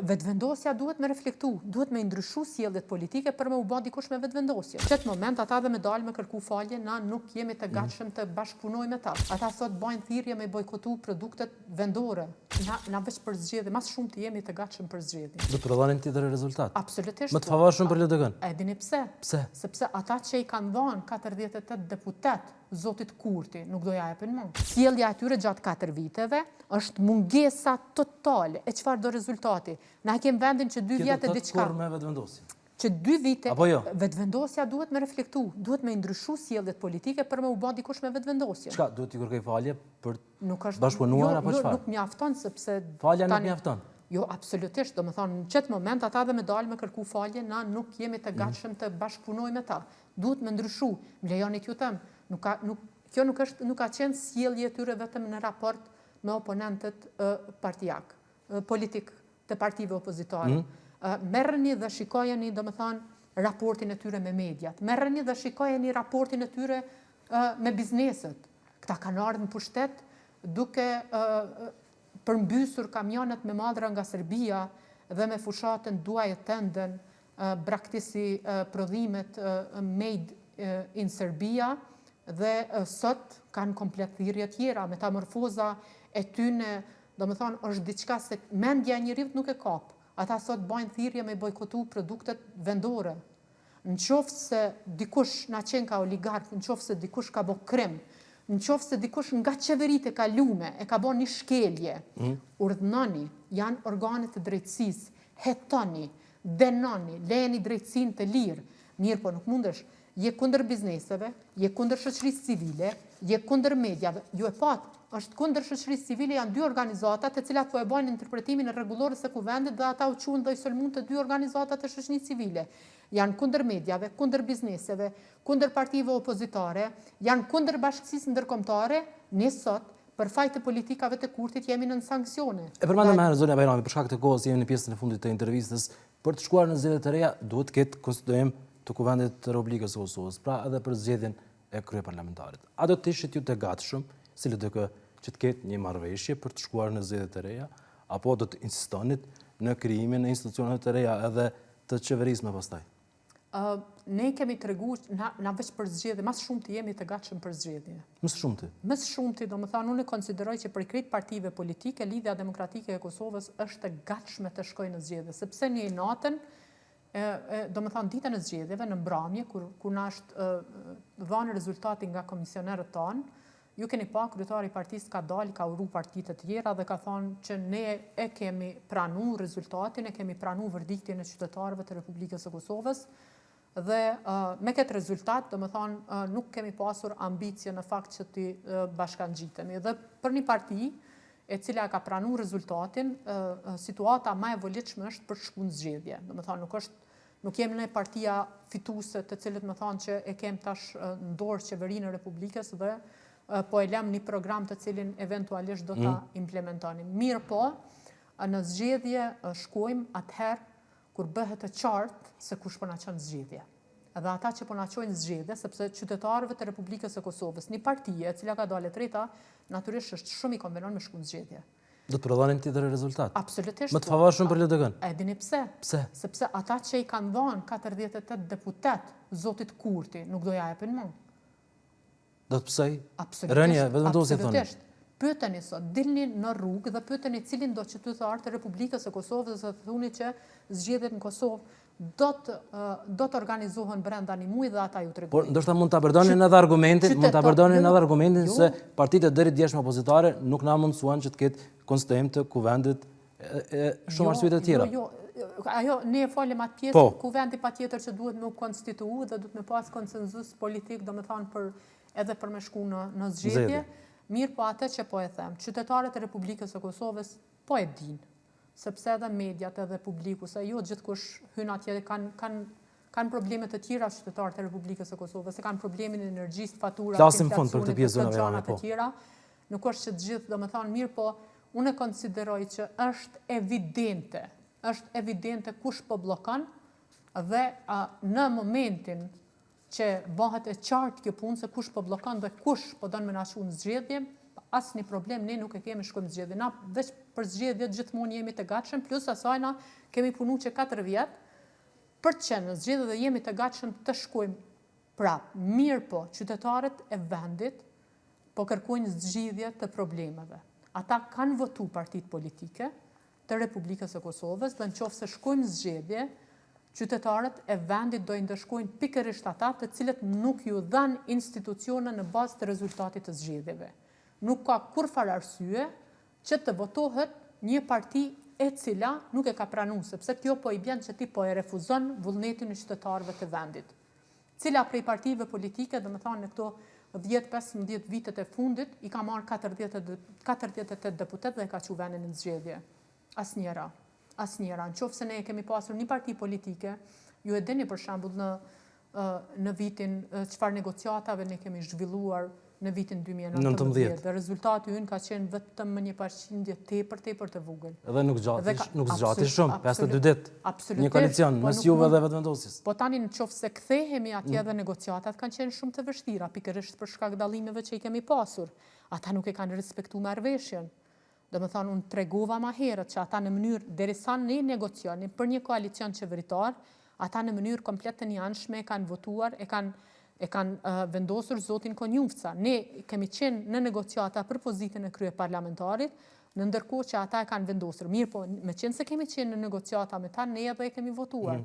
Vetëvendosja duhet me reflektu, duhet me ndryshu sjelljet politike për me u bë dikush me vetëvendosje. Në këtë moment ata dhe me dalë me kërku falje, na nuk jemi të gatshëm të bashkëpunojmë me ta. Ata sot bajnë thirrje me bojkotu produktet vendore. Na veç për zgjedhje, mas shumë të jemi të gatshëm për zgjedhje. Do të prodhonin tjetër rezultat. Absolutisht. Më të favorshëm për LDK-n. E dini pse? Pse? Sepse ata që i kanë dhënë 48 deputet Zotit Kurti nuk do ja japin më. Sjellja e tyre gjatë 4 viteve është mungesa totale. E çfarë do rezultati? Na kem vendin që 2 vjet e diçka. Kur me vetëvendosje. Që 2 vite Apo jo? Vetëvendosja duhet me reflektu, duhet me ndryshu sjelljet politike për me u bë dikush me vetëvendosje. Çka duhet t'i kërkoj falje për Nuk bashkëpunuar apo çfarë? Nuk mjafton sepse falja nuk mjafton. Jo, absolutisht, domethënë në çet moment ata dhe me dalë me kërku falje, na nuk jemi të gatshëm të bashkëpunojmë me ta. Duhet me ndryshu. Më lejoni t'ju them, kjo nuk ka qenë sjellje e tyre vetëm në raport me oponentët partijak, politik të partive opozitare. Merreni dhe shikojeni, domethënë, raportin e tyre me mediat. Merreni dhe shikojeni raportin e tyre me bizneset. Këta kanë ardhur në pushtet duke përmbysur kamionet me madra nga Serbia dhe me fushatën duaj e tënden, braktisi prodhimet made in Serbia dhe sot kanë komplet thirrje tjera, metamorfoza e tyne, domethënë është diçka se mendja e njerit nuk e kap. Ata sot bajnë thirrje me bojkotu produktet vendore. Në qoftë se dikush na qenë ka oligark, në qoftë se dikush ka bë krim, në qoftë se dikush nga qeveritë e kalume e ka bën një shkelje, urdhnoni, janë organet e drejtësisë, hetoni, denoni, lejeni drejtësinë të lirë. Mirë, po nuk mundesh, je kundër bizneseve, je kundër shoqërisë civile, je kundër mediave. Ju e pat, është kundër shoqërisë civile janë 2 organizata të cilat po e bajnë interpretimin e rregullorës së kuvendit dhe ata u quhen dhe i sulmun të 2 organizata të shoqërisë civile. Janë kundër mediave, kundër bizneseve, kundër partive opozitare, janë kundër bashkësisë ndërkombëtare. Ne sot për fajt të politikave të Kurtit jemi në sanksione. E përmendëm më herë zonja Bajrami, për shkak të kohës jemi në pjesën e fundit të intervistës, për të shkuar në zgjedhjet e reja duhet të ketë konstituim të Kuvendit të Republikës së Kosovës, pra edhe për zgjedhjen e kryeparlamentarit. A do të ishit ju të gatshëm, si LDK, që të ketë një marrëveshje për të shkuar në zgjedhjet e reja, apo do të insistonit në krijimin e institucioneve të reja edhe të qeverisë më pastaj? Ne kemi treguar na veç për zgjedhje, mas shumë të jemi të gatshëm për zgjedhje. Më së shumti. Më së shumti, domethënë unë konsideroj që për krejt partive politike, Lidhja Demokratike e Kosovës është e gatshme të shkojë në zgjedhje, sepse një natën, domethënë ditën e zgjedhjeve në mbrëmje, kur na është dhënë rezultati nga komisionerët tanë, ju keni pa kryetari i partisë ka dalë, ka uru partitë të tjera dhe ka thonë që ne e kemi pranuar rezultatin, e kemi pranuar verdiktin e qytetarëve të Republikës së Kosovës. Dhe me këtë rezultat, domethënë nuk kemi pasur ambicje në fakt që ti bashkangjitemi. Dhe për një parti e cila ka pranuar rezultatin, situata më e volitshme është për shkuën zgjedhje. Domethënë nuk jemi ne partia fituese të cilët më thonë që e kem tash në dorë qeverinë e Republikës dhe po e lëm një program të cilin eventualisht do ta implementonim. Mirë po, në zgjedhje shkojmë atëherë kur bëhet e qartë se kush po na çon zgjedhje. Edhe ata që po na çojnë zgjedhje, sepse qytetarëve të Republikës së Kosovës, një parti e cila ka dalë treta, natyrisht është shumë i konvenon me shkuën zgjedhje. Do të prodhonin tjetër rezultat? Absolutisht. Më të favorshëm për LDK-n? E dini pse? Pse? Sepse ata që i kanë dhënë 48 deputet Zotit Kurti nuk do ja japin më. Do të psoj? Rënje, vetëvendosje thonë. Absolutisht. Pyeteni sot, dilni në rrugë dhe pyeteni cilin do qytetar të Republikës së Kosovës dhe thoni që zgjedhjet në Kosovë do të organizohen brenda një muaji dhe ata ju tregojnë. Por ndoshta mund ta përdonin edhe argumentin, se partitë e deri djeshme opozitare nuk na mundsuan që të ketë konstituim të kuvendit shumë arsye të tjera. Ajo ne e folëm atë pjesë, kuvendi patjetër që duhet me u konstituu dhe duhet me pas konsenzus politik, domethënë edhe për me shku në zgjedhje. Mirë po atë që po e them, qytetarët e Republikës së Kosovës po e din, sepse edhe mediat edhe publiku, se jo gjithkush hyn atje kanë probleme të tjera qytetarët e Republikës së Kosovës, se kanë problemin e energjisë, fatura, inflacionit, të tjera. Nuk është që të gjithë, domethënë mirë po, unë e konsideroj që është evidente kush po bllokon dhe në momentin që bëhet e qartë kjo punë se kush po bllokon dhe kush po don me na çunë zgjedhje, asnjë problem ne nuk e kemi shkojmë zgjedhje. Na veç për zgjedhjet gjithmonë jemi të gatshëm, plus asaj na kemi punu që 4 vjet për të qenë në zgjedhje dhe jemi të gatshëm të shkojmë prap. Mirë po, qytetarët e vendit po kërkojnë zgjidhje të problemeve. Ata kanë votu partitë politike të Republikës së Kosovës dhe nëse shkojmë zgjedhje, qytetarët e vendit do i ndëshkojnë pikërisht ata të cilët nuk ju dhanë institucione në bazë të rezultatit të zgjedhjeve. Nuk ka kurfar arsye që të votohet një parti e cila nuk e ka pranuar, sepse kjo po i bën që ti po e refuzon vullnetin e qytetarëve të vendit. Cila prej partive politike, domethënë në këto 10-15 vitet e fundit, i ka marrë 48 deputet dhe ka çu vendin në zgjedhje. Asnjëra. Në qoftë se ne kemi pasur një parti politike, ju e dini për shembull në vitin çfarë negociatave ne kemi zhvilluar në vitin 2019 dhe rezultati ynë ka qenë vetëm një përqindje tepër të vogël. Edhe nuk zgjati shumë, 52 ditë. Një koalicion mes juve dhe vetëvendosjes. Po tani nëse kthehemi atje dhe negociatat kanë qenë shumë të vështira, pikërisht për shkak dallimeve që i kemi pasur. Ata nuk e kanë respektuar marrëveshjen. Domethënë unë tregova më herët që ata në mënyrë derisa ne negocioni për një koalicion qeveritar, ata në mënyrë komplet të njëanshme kanë votuar, e kanë vendosur zotin Konjufca. Ne kemi qenë në negociata për pozitën e kryeparlamentarit, në ndërkohë që ata e kanë vendosur. Mirë po, me qenë se kemi qenë në negociata me ta, ne edhe e kemi votuar.